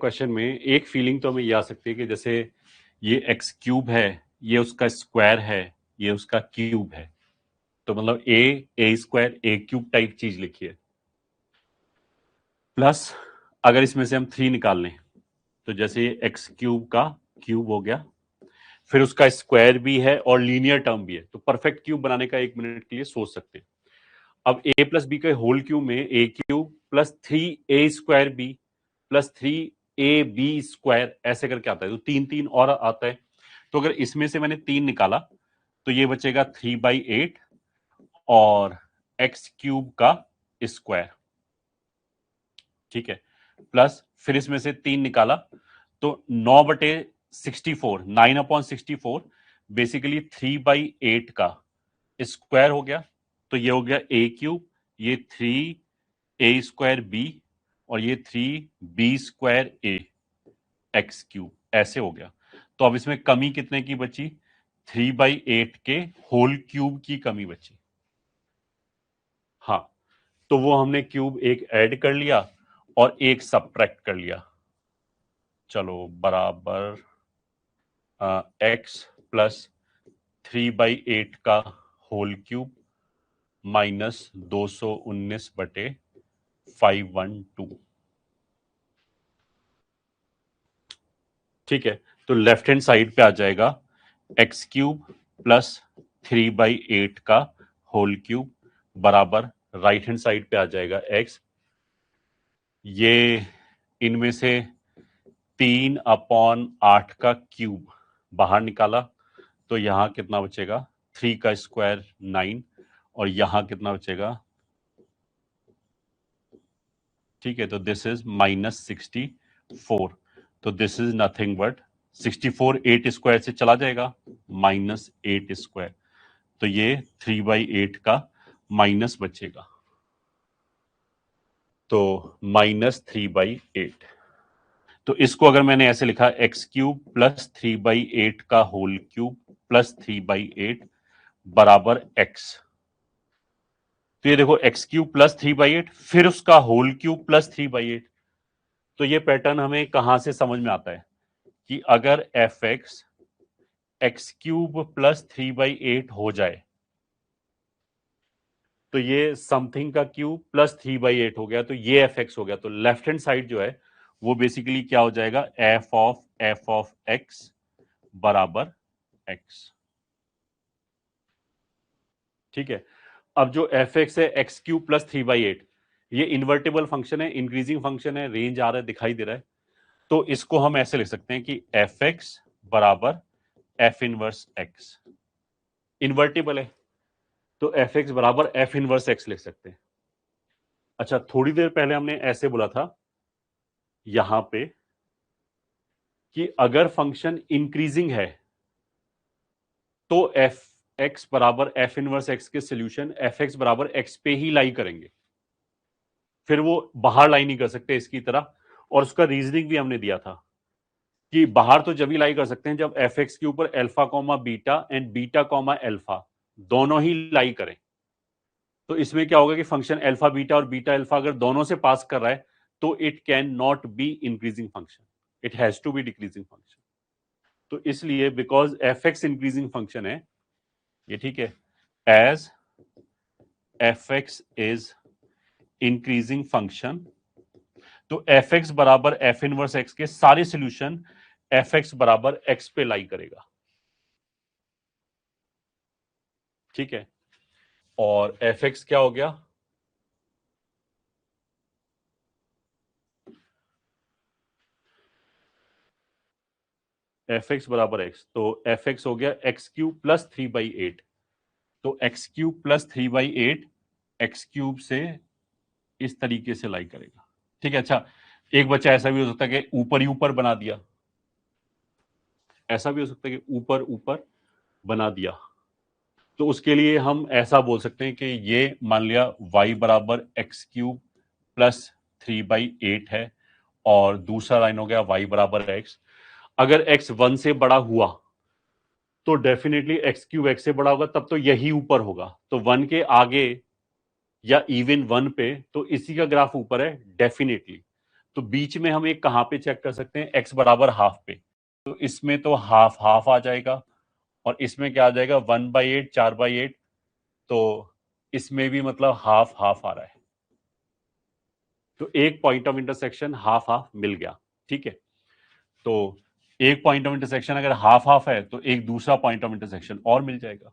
Question में एक feeling तो हमें ये आ सकती है कि जैसे ये एक्स क्यूब है, ये उसका स्क्वायर है, ये उसका क्यूब है, तो मतलब ए स्क्वायर ए क्यूब टाइप चीज लिखी है। प्लस अगर इसमें से हम 3 निकाल लें तो जैसे ये एक्स क्यूब का क्यूब हो गया, फिर उसका स्क्वायर भी है और लीनियर टर्म भी है, तो परफेक्ट क्यूब बनाने का 1 मिनट के लिए सोच सकते हैं। अब ए प्लस बी के होल क्यूब में a cube plus 3 a² b plus 3 ab² ऐसे करके आता है, तो 3 3 और आता है। तो अगर इसमें से मैंने 3 निकाला तो ये बचेगा 3/8 और एक्स क्यूब का स्क्वायर, ठीक है। प्लस फिर इसमें से 3 निकाला तो 9/64 9/64 बेसिकली 3/8 का स्क्वायर हो गया, तो ये हो गया ए क्यूब, ये 3 a² बी और ये 3 b² a एक्स क्यूब ऐसे हो गया। तो अब इसमें कमी कितने की बची? 3/8 के होल क्यूब की कमी बची। हाँ, तो वो हमने क्यूब एक ऐड कर लिया और एक सब्ट्रैक्ट कर लिया। चलो बराबर एक्स प्लस 3/8 का होल क्यूब माइनस 219/512, ठीक है। तो लेफ्ट हैंड साइड पे आ जाएगा एक्स क्यूब प्लस 3/8 का होल क्यूब बराबर राइट हैंड साइड पे आ जाएगा एक्स। ये इनमें से 3/8 का क्यूब बाहर निकाला तो यहां कितना बचेगा? 3 का स्क्वायर 9 और यहां कितना बचेगा? ठीक है, तो दिस इज -64, तो दिस इज नथिंग बट 64 8² से चला जाएगा -8², तो ये 3/8 का माइनस बचेगा, तो -3/8। तो इसको अगर मैंने ऐसे लिखा एक्स क्यूब प्लस 3/8 का होल क्यूब प्लस 3/8 बराबर एक्स, तो ये देखो एक्स क्यूब प्लस 3/8 फिर उसका होल क्यूब प्लस 3/8। तो ये पैटर्न हमें कहां से समझ में आता है कि अगर एफ एक्स क्यूब प्लस 3/8 हो जाए तो ये समथिंग का क्यूब प्लस 3/8 हो गया, तो ये एफ एक्स हो गया। तो लेफ्ट हैंड साइड जो है वो बेसिकली क्या हो जाएगा? एफ ऑफ एक्स बराबर एक्स, ठीक है। अब जो एफ एक्स है एक्स क्यूब प्लस 3/8, ये इन्वर्टेबल फंक्शन है, इंक्रीजिंग फंक्शन है, रेंज आ रहा है, दिखाई दे रहा है। तो इसको हम ऐसे लिख सकते हैं कि एफ एक्स बराबर एफ इनवर्स एक्स, इन्वर्टेबल है तो एफ एक्स बराबर एफ इनवर्स एक्स लिख सकते हैं। अच्छा, थोड़ी देर पहले हमने ऐसे बोला था यहां पे कि अगर फंक्शन इंक्रीजिंग है तो एफ एक्स बराबर एफ इनवर्स एक्स के सोल्यूशन एफ एक्स बराबर एक्स पे ही लाई करेंगे, फिर वो बाहर लाई नहीं कर सकते इसकी तरह। और उसका रीजनिंग भी हमने दिया था कि बाहर तो जब ही लाई कर सकते हैं जब एफ एक्स के ऊपर alpha comma beta and beta comma alpha दोनों ही लाई करें। तो इसमें क्या होगा कि फंक्शन अल्फा बीटा और बीटा अल्फा अगर दोनों से पास कर रहा है तो it can not be increasing function, it has to be decreasing function. तो इसलिए because F X increasing function है ये, ठीक है, as F X is increasing function, तो एफ एक्स बराबर एफ इनवर्स एक्स के सारे सोल्यूशन एफ एक्स बराबर एक्स पे लाई करेगा, ठीक है। और एफ एक्स क्या हो गया? एफ एक्स बराबर एक्स, तो एफ एक्स हो गया एक्स क्यूब प्लस 3/8, तो x cube plus 3/8 x cube से इस तरीके से लाई करेगा, ठीक है। अच्छा, एक बच्चा ऐसा भी हो सकता है कि ऊपर ही ऊपर बना दिया, ऐसा भी हो सकता है कि ऊपर ऊपर बना दिया। तो उसके लिए हम ऐसा बोल सकते हैं कि ये मान लिया y बराबर एक्स क्यूब प्लस 3/8 है और दूसरा लाइन हो गया y बराबर एक्स। अगर x 1 से बड़ा हुआ तो डेफिनेटली एक्स क्यूब एक्स से बड़ा होगा, तब तो यही ऊपर होगा। तो 1 के आगे या इवन 1 पे तो इसी का ग्राफ ऊपर है डेफिनेटली। तो बीच में हम एक कहां पे चेक कर सकते हैं, x बराबर हाफ पे, तो इसमें तो हाफ हाफ आ जाएगा और इसमें क्या आ जाएगा 1/8 4/8, तो इसमें भी मतलब हाफ हाफ आ रहा है, तो एक point of intersection half half मिल गया। ठीक है, तो एक पॉइंट ऑफ इंटरसेक्शन अगर हाफ हाफ है तो एक दूसरा पॉइंट ऑफ इंटरसेक्शन और मिल जाएगा।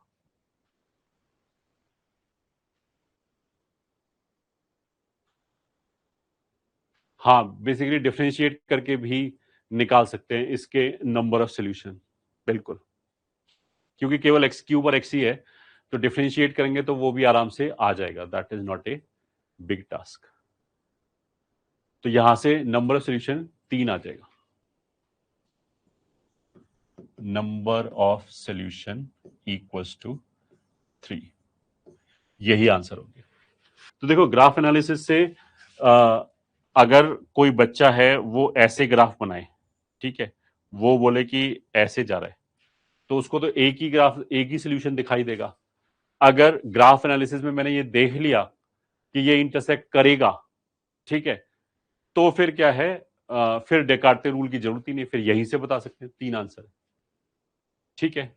हाँ, बेसिकली डिफरेंशिएट करके भी निकाल सकते हैं इसके नंबर ऑफ सॉल्यूशन, बिल्कुल, क्योंकि केवल एक्स क्यूब और एक्स ही है, तो डिफरेंशिएट करेंगे तो वो भी आराम से आ जाएगा, that is not a big task. तो यहां से नंबर ऑफ सॉल्यूशन 3 आ जाएगा, number of solution equals to 3, यही आंसर हो गया। तो देखो ग्राफ एनालिसिस से अगर कोई बच्चा है वो ऐसे ग्राफ बनाए, ठीक है, वो बोले कि ऐसे जा रहा है, तो उसको तो एक ही ग्राफ एक ही सोल्यूशन दिखाई देगा। अगर ग्राफ एनालिसिस में मैंने ये देख लिया कि ये इंटरसेक्ट करेगा, ठीक है, तो फिर क्या है, फिर डेकार्टे रूल की जरूरत ही नहीं, फिर यहीं से बता सकते हैं 3 आंसर। ठीक है,